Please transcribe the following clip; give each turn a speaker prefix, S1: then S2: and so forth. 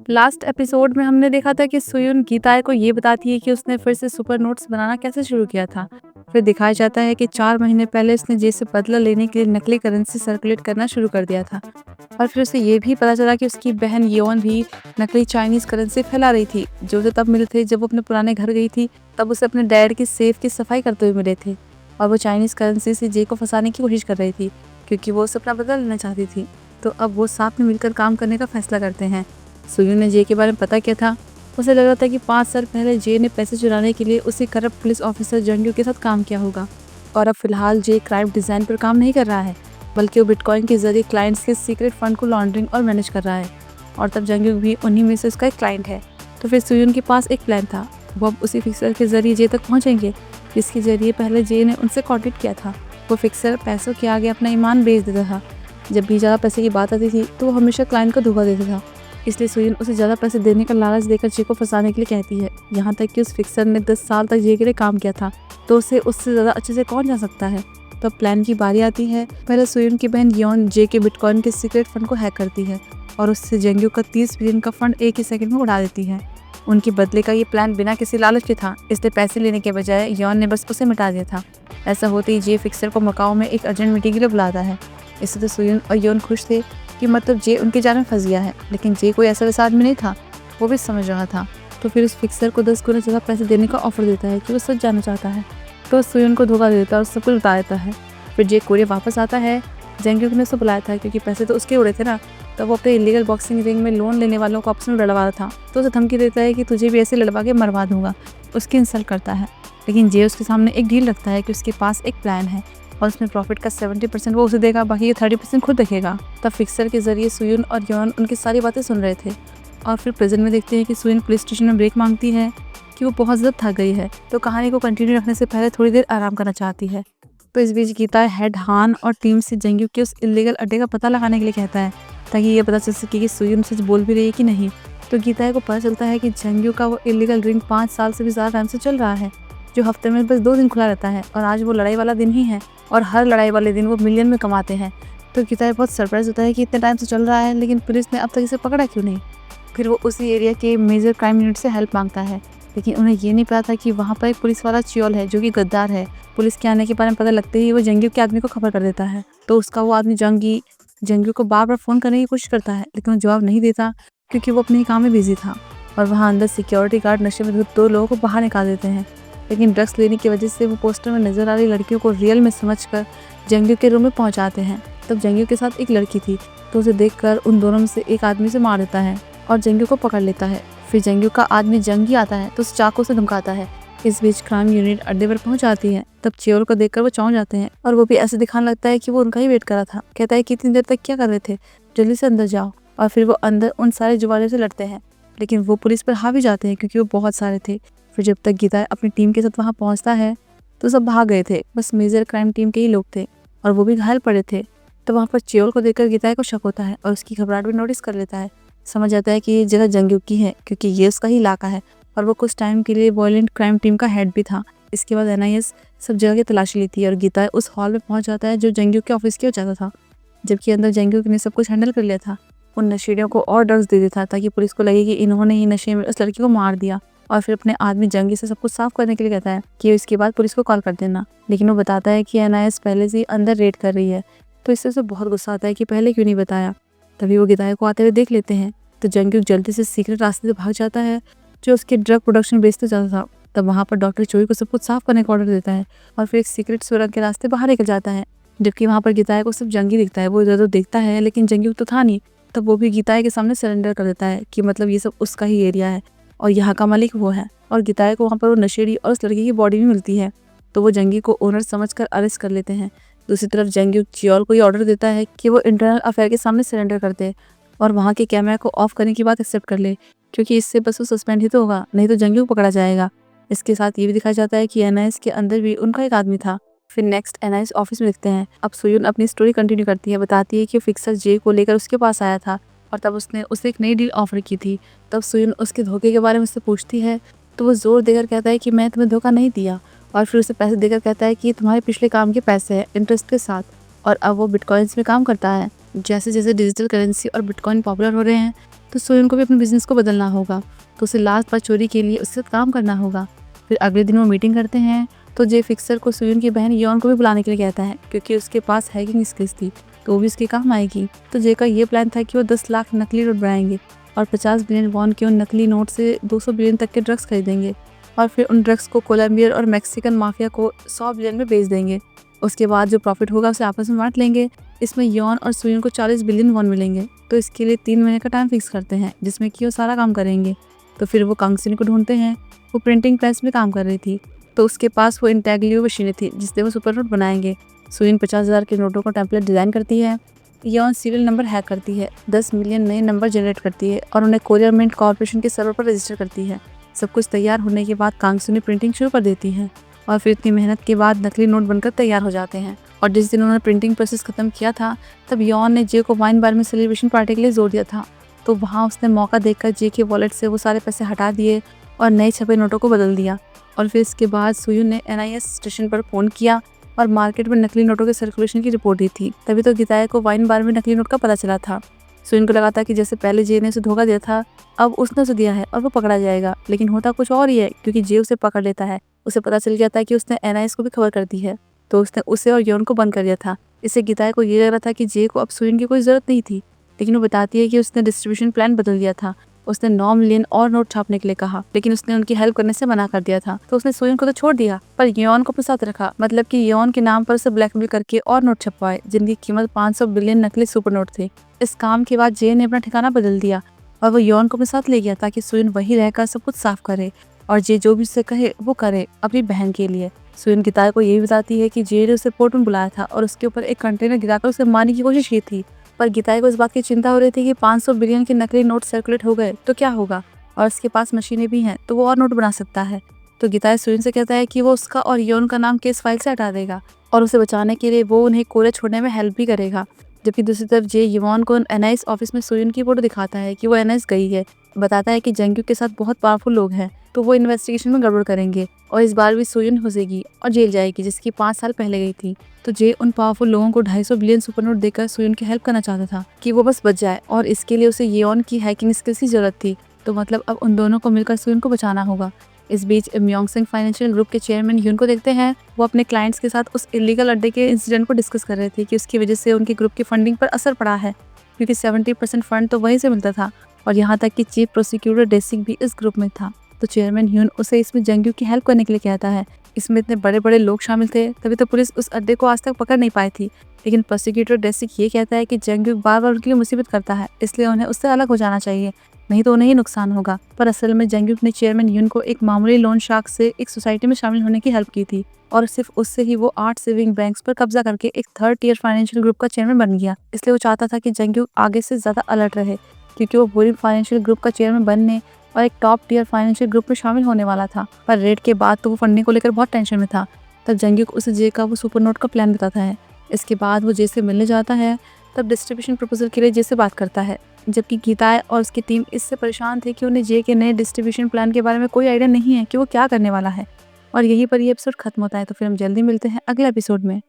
S1: Last episode में हमने देखा था कि सुयुन गीताए को ये बताती है कि उसने फिर से सुपर नोट्स बनाना कैसे शुरू किया था। फिर दिखाया जाता है कि 4 महीने पहले उसने जे से बदला लेने के लिए नकली करेंसी सर्कुलेट करना शुरू कर दिया था। और फिर उसे ये भी पता चला कि उसकी बहन योन भी नकली चाइनीज करेंसी फैला रही थी, जो उसे तब मिले थे जब वो अपने पुराने घर गई थी। तब उसे अपने डैड की सेफ की सफाई करते हुए मिले थे और वो चाइनीज करेंसी से जे को फंसाने की कोशिश कर रही थी, क्योंकि वो उसे अपना बदला लेना चाहती थी। तो अब वो साथ में मिलकर काम करने का फैसला करते हैं। सुयुन ने जे के बारे में पता किया था। उसे लग रहा था कि 5 साल पहले जे ने पैसे चुराने के लिए उसी करप्ट पुलिस ऑफिसर जंग्यू के साथ काम किया होगा। और अब फिलहाल जे क्राइम डिजाइन पर काम नहीं कर रहा है, बल्कि वो बिटकॉइन के जरिए क्लाइंट्स के सीक्रेट फंड को लॉन्ड्रिंग और मैनेज कर रहा है। और तब जंग्यू भी उन्हीं में से उसका एक क्लाइंट है। तो फिर सुयुन के पास एक प्लान था। वो अब उसी फिक्सर के जरिए जे तक पहुंचेंगे जिसके जरिए पहले जे ने उनसे कॉन्टेक्ट किया था। वो फिक्सर पैसों के आगे अपना ईमान बेच देता था। जब भी ज़्यादा पैसे की बात आती थी तो वो हमेशा क्लाइंट को धोखा देता था। इसलिए सुयुन उसे ज़्यादा पैसे देने का लालच देकर जे को फंसाने के लिए कहती है। यहाँ तक कि उस फिक्सर ने 10 साल तक जे के लिए काम किया था, तो उसे उससे ज़्यादा अच्छे से कौन जा सकता है। तो प्लान की बारी आती है। पहले सुयुन की बहन योन जे के बिटकॉइन के सीक्रेट फंड को हैक करती है और उससे जंग्यू का 30 बिलियन का फंड एक ही सेकंड में उड़ा देती है। उनके बदले का ये प्लान बिना किसी लालच के था, इसलिए पैसे लेने के बजाय योन ने बस उसे मिटा दिया था। ऐसा होते ही जे फिक्सर को मकाओ में एक अर्जेंट मीटिंग के लिए बुलाता है। इससे तो सुयुन और योन खुश थे कि मतलब जे उनके जाल में फंस गया है, लेकिन जे कोई ऐसा वैसा आदमी नहीं था, वो भी समझ रहा था। तो फिर उस फिक्सर को 10 गुना ज़्यादा पैसे देने का ऑफर देता है कि वो सच जानना चाहता है। तो सुयुन को धोखा दे देता है और सब कुछ बता देता है। फिर जे कोरिया वापस आता है। जंग्यू ने उसे बुलाया था क्योंकि पैसे तो उसके उड़े थे ना। तब वो अपने इलीगल बॉक्सिंग रिंग में लोन लेने वालों को आपस में लड़वा था। तो उसे धमकी देता है कि तुझे भी ऐसे लड़वा के मरवा दूंगा। उसकी इंसल्ट करता है, लेकिन जे उसके सामने एक डील रखता है कि उसके पास एक प्लान है और उसमें प्रॉफिट का 70% वो उसे देगा, बाकी 30% खुद रखेगा। तब फिक्सर के जरिए सुयुन और योन उनकी सारी बातें सुन रहे थे। और फिर प्रेजेंट में देखते हैं कि सुयुन पुलिस स्टेशन में ब्रेक मांगती है कि वो बहुत ज़्यादा थक गई है, तो कहानी को कंटिन्यू रखने से पहले थोड़ी देर आराम करना चाहती है। तो इस बीच गीता हेड हान और टीम से जंग्यू के उस इलीगल अड्डे का पता लगाने के लिए कहता है, ताकि ये पता चल सके कि सुयुन सच बोल भी रही है कि नहीं। तो गीता को पता चलता है कि जंग्यू का वो इलीगल रिंग 5 साल से भी ज़्यादा टाइम से चल रहा है, जो हफ्ते में बस 2 दिन खुला रहता है। और आज वो लड़ाई वाला दिन ही है और हर लड़ाई वाले दिन वो मिलियन में कमाते हैं। तो गीता बहुत सरप्राइज होता है कि इतने टाइम से चल रहा है, लेकिन पुलिस ने अब तक इसे पकड़ा क्यों नहीं। फिर वो उसी एरिया के मेजर क्राइम यूनिट से हेल्प मांगता है, लेकिन उन्हें ये नहीं पता था कि वहाँ पर एक पुलिस वाला चियोल है जो कि गद्दार है। पुलिस के आने के बारे में पता लगते ही वो जंग्यू के आदमी को खबर कर देता है। तो उसका वो आदमी जंग्यू को बार बार फ़ोन करने की कोशिश करता है, लेकिन वो जवाब नहीं देता क्योंकि वो अपने ही काम में बिजी था। और वहाँ अंदर सिक्योरिटी गार्ड नशे में धुत 2 लोगों को बाहर निकाल देते हैं, लेकिन ड्रग्स लेने की वजह से वो पोस्टर में नजर आ रही लड़कियों को रियल में समझकर जंग्यू के रूम में पहुंचाते हैं। तब जंग्यू के साथ एक लड़की थी, तो उसे देखकर उन दोनों में से एक आदमी से मार देता है और जंग्यू को पकड़ लेता है। फिर जंग्यू का आदमी जंगी आता है तो उसे चाकू से धमकाता है। इस बीच क्राइम यूनिट अड्डे पर पहुंच जाती है। तब चियोल को देखकर वो चौंक जाते हैं और वो भी ऐसे दिखाने लगता है कि वो उनका ही वेट कर रहा था। कहता है कि इतनी देर तक क्या कर रहे थे, जल्दी से अंदर जाओ। और फिर वो अंदर उन सारे जुबानों से लड़ते हैं, लेकिन वो पुलिस पर हावी जाते हैं क्योंकि वो बहुत सारे थे। फिर जब तक गीता अपनी टीम के साथ वहाँ पहुँचता है तो सब भाग गए थे, बस मेजर क्राइम टीम के ही लोग थे और वो भी घायल पड़े थे। तो वहाँ पर चियोल को देखकर गीता को शक होता है और उसकी घबराहट भी नोटिस कर लेता है। समझ आता है कि ये जगह जंग्यू की है क्योंकि ये उसका ही इलाका है और वो कुछ टाइम के लिए वायलेंट क्राइम टीम का हेड भी था। इसके बाद NIS सब जगह की तलाशी लेती है और गीता उस हॉल में पहुंच जाता है जो जंग्यू के ऑफिस की वजह था। जबकि अंदर जंग्यू ने सब कुछ हैंडल कर लिया था। उन नशेड़ियों को और ड्रग्स दे देता ताकि पुलिस को लगे कि इन्होंने ही नशे में उस लड़की को मार दिया। और फिर अपने आदमी जंगी से सब कुछ साफ करने के लिए कहता है कि इसके बाद पुलिस को कॉल कर देना, लेकिन वो बताता है कि NIS पहले से ही अंदर रेड कर रही है। तो इससे उसे बहुत गुस्सा आता है कि पहले क्यों नहीं बताया। तभी वो गीता को आते हुए देख लेते हैं। तो जंग्यू जल्दी से सीक्रेट रास्ते से भाग जाता है जो उसके ड्रग प्रोडक्शन बेचते जाता था। तब वहाँ पर डॉक्टर चोई को सब कुछ साफ करने का ऑर्डर देता है और फिर एक सीक्रेट सुरंग के रास्ते बाहर निकल जाता है। जबकि वहाँ पर गीता को सिर्फ जंगी दिखता है। वो इधर उधर देखता है, लेकिन जंगी तो था नहीं। तब वो भी गीता के सामने सरेंडर कर देता है कि मतलब ये सब उसका ही एरिया है और यहाँ का मालिक वो है। और गीता को वहाँ पर वो नशेड़ी और उस लड़की की बॉडी भी मिलती है, तो वो जंगी को ओनर समझकर अरेस्ट कर लेते हैं। दूसरी तरफ जंगी चियोल को ये ऑर्डर देता है कि वो इंटरनल अफेयर के सामने सरेंडर कर दे और वहाँ के कैमरा को ऑफ करने की बात एक्सेप्ट कर ले, क्योंकि इससे बस वो सस्पेंड ही तो होगा, नहीं तो जंगी को पकड़ा जाएगा। इसके साथ ये भी दिखाया जाता है कि NIS के अंदर भी उनका एक आदमी था। फिर नेक्स्ट NIS ऑफिस में दिखते हैं। अब सुयुन अपनी स्टोरी कंटिन्यू करती है, बताती है कि फिक्सर जे को लेकर उसके पास आया था और तब उसने उसे एक नई डील ऑफर की थी। तब सुयुन उसके धोखे के बारे में उससे पूछती है, तो वो जोर देकर कहता है कि मैं तुम्हें धोखा नहीं दिया। और फिर उसे पैसे देकर कहता है कि तुम्हारे पिछले काम के पैसे हैं इंटरेस्ट के साथ, और अब वो बिटकॉइंस में काम करता है। जैसे जैसे डिजिटल करेंसी और बिटकॉइन पॉपुलर हो रहे हैं तो सोयन को भी अपने बिजनेस को बदलना होगा, तो उसे लास्ट बार चोरी के लिए उसके साथ काम करना होगा। फिर अगले दिन वो मीटिंग करते हैं तो जे फिक्सर को सोयन की बहन योन को भी बुलाने के लिए कहता है, क्योंकि उसके पास हैकिंग स्किल्स थी तो वो भी उसके काम आएगी। तो जे का ये प्लान था कि वो 10 लाख नकली नोट बनाएंगे और 50 बिलियन वॉन के उन नकली नोट से 200 बिलियन तक के ड्रग्स खरीदेंगे और फिर उन ड्रग्स को कोलंबियन और मैक्सिकन माफिया को 100 बिलियन में बेच देंगे। उसके बाद जो प्रॉफिट होगा उसे आपस में बांट लेंगे। इसमें यॉन और सुयन को 40 बिलियन वॉन मिलेंगे। तो इसके लिए 3 महीने का टाइम फिक्स करते हैं जिसमें कि वो सारा काम करेंगे। तो फिर वो कांगसिन को ढूंढते हैं। वो प्रिंटिंग प्रेस में काम कर रही थी तो उसके पास वो इंटेग्लियो मशीनें थी जिससे वो सुपर नोट बनाएंगे। सुयन 50,000 के नोटों का टेम्पलेट डिजाइन करती है। यॉन सीरियल नंबर हैक करती है, 10 मिलियन नए नंबर जनरेट करती है और उन्हें कोरियर मिंट कॉर्पोरेशन के सर्वर पर रजिस्टर करती है। सब कुछ तैयार होने के बाद कांगसिन प्रिंटिंग शुरू कर देती है और फिर इतनी मेहनत के बाद नकली नोट बनकर तैयार हो जाते हैं। और जिस दिन उन्होंने प्रिंटिंग प्रोसेस खत्म किया था तब यॉन ने जे को वाइन बार में सेलिब्रेशन पार्टी के लिए जोर दिया था। तो वहाँ उसने मौका देखकर जे के वॉलेट से वो सारे पैसे हटा दिए और नए छपे नोटों को बदल दिया। और फिर इसके बाद सुयुन ने NIS स्टेशन पर फ़ोन किया और मार्केट में नकली नोटों के सर्कुलेशन की रिपोर्ट दी थी। तभी तो गिताए को वाइन बार में नकली नोट का पता चला था। सुयुन को लगा था कि जैसे पहले जे ने उसे धोखा दिया था अब उसने उसे दिया है और वो पकड़ा जाएगा, लेकिन होता कुछ और ही है क्योंकि जे उसे पकड़ लेता है। उसे पता चल गया था कि उसने NIS को भी खबर कर दी है, तो उसने उसे और यॉन को बंद कर दिया था। इससे गिताए को ये लग रहा था कि जे को अब सुयुन की कोई जरूरत नहीं थी, लेकिन वो बताती है कि उसने डिस्ट्रीब्यूशन प्लान बदल दिया था। उसने 9 मिलियन और नोट छापने के लिए कहा, लेकिन उसने उनकी हेल्प करने से मना कर दिया था। तो उसने सुयुन को तो छोड़ दिया पर यॉन को अपने साथ रखा, मतलब कि यॉन के नाम पर उसे ब्लैकमेल करके और नोट छपवाए जिनकी कीमत 500 बिलियन नकली सुपर नोट थे। इस काम के बाद जे ने अपना ठिकाना बदल दिया और वो यॉन को अपने साथ ले गया ताकि सुयुन वहीं रहकर सब कुछ साफ करे और जे जो भी उसे कहे वो करे अपनी बहन के लिए। सुयुन गिताए को ये भी बताती है कि जे ने उसे पोर्ट में बुलाया था और उसके ऊपर एक कंटेनर गिराकर उसे मारने की कोशिश की थी, पर गिताए को इस बात की चिंता हो रही थी कि 500 बिलियन के नकली नोट सर्कुलेट हो गए तो क्या होगा, और उसके पास मशीनें भी हैं तो वो और नोट बना सकता है। तो गिताए सुयुन से कहता है कि वो उसका और यॉन का नाम केस फाइल से हटा देगा और उसे बचाने के लिए वो उन्हें कोरिया छोड़ने में हेल्प भी करेगा। जबकि दूसरी तरफ जे यवॉन को NIS ऑफिस में सुयुन की फोटो दिखाता है कि वो NIS गई है, बताता है कि जंगक्यू के साथ बहुत पावरफुल लोग हैं तो वो इन्वेस्टिगेशन में गड़बड़ करेंगे और इस बार भी सुयुन फंसेगी और जेल जाएगी जिसकी 5 साल पहले गई थी। तो जे उन पावरफुल लोगों को 250 बिलियन सुपर नोट देकर सुयुन की हेल्प करना चाहता था कि वो बस बच जाए और इसके लिए उसे येओन की हैकिंग स्किल्स की जरूरत थी। तो मतलब अब उन दोनों को मिलकर सुयुन को बचाना होगा। इस बीच म्योंगसिंग फाइनेंशियल ग्रुप के चेयरमैन ह्यून को देखते हैं। वो अपने क्लाइंट्स के साथ उस इलीगल अड्डे के इंसिडेंट को डिस्कस कर रहे थे कि उसकी वजह से उनके ग्रुप की फंडिंग पर असर पड़ा है, क्योंकि 70% फंड तो वहीं से मिलता था और यहाँ तक कि चीफ प्रोसिक्यूटर डेसिंग भी इस ग्रुप में था। तो चेयरमैन ह्यून उसे इसमें जंगक्यू की हेल्प करने के लिए कहता है। इसमें इतने बड़े बड़े लोग शामिल थे तभी तो पुलिस उस अड्डे को आज तक पकड़ नहीं पाई थी, लेकिन प्रोसिक्यूटर डेसिंग ये कहता है कि जंगक्यू बार बार उनके लिए मुसीबत करता है, इसलिए उन्हें उससे अलग हो जाना चाहिए, नहीं तो उन्हें ही नुकसान होगा। पर असल में जंगक्यू ने चेयरमैन ह्यून को एक मामूली लोन शार्क से एक सोसाइटी में शामिल होने की हेल्प की थी और सिर्फ उससे ही वो 8 सेविंग बैंक्स पर कब्जा करके एक 3rd टियर फाइनेंशियल ग्रुप का चेयरमैन बन गया। इसलिए वो चाहता था कि जंगक्यू आगे से ज्यादा अलर्ट रहे, क्योंकि वो बोरिंग फाइनेंशियल ग्रुप का चेयरमैन बनने और एक टॉप टियर फाइनेंशियल ग्रुप में शामिल होने वाला था। पर रेड के बाद तो वो फंडिंग को लेकर बहुत टेंशन में था। तब जंगक्यू उसे जे का वो सुपर नोट का प्लान बताता है। इसके बाद वो जे से मिलने जाता है, तब डिस्ट्रीब्यूशन प्रपोजल के लिए जे से बात करता है, जबकि गीताए और उसकी टीम इससे परेशान थे कि उन्हें जे के नए डिस्ट्रीब्यूशन प्लान के बारे में कोई आइडिया नहीं है कि वो क्या करने वाला है। और यहीं पर ये एपिसोड खत्म होता है। तो फिर हम जल्दी मिलते हैं अगले एपिसोड में।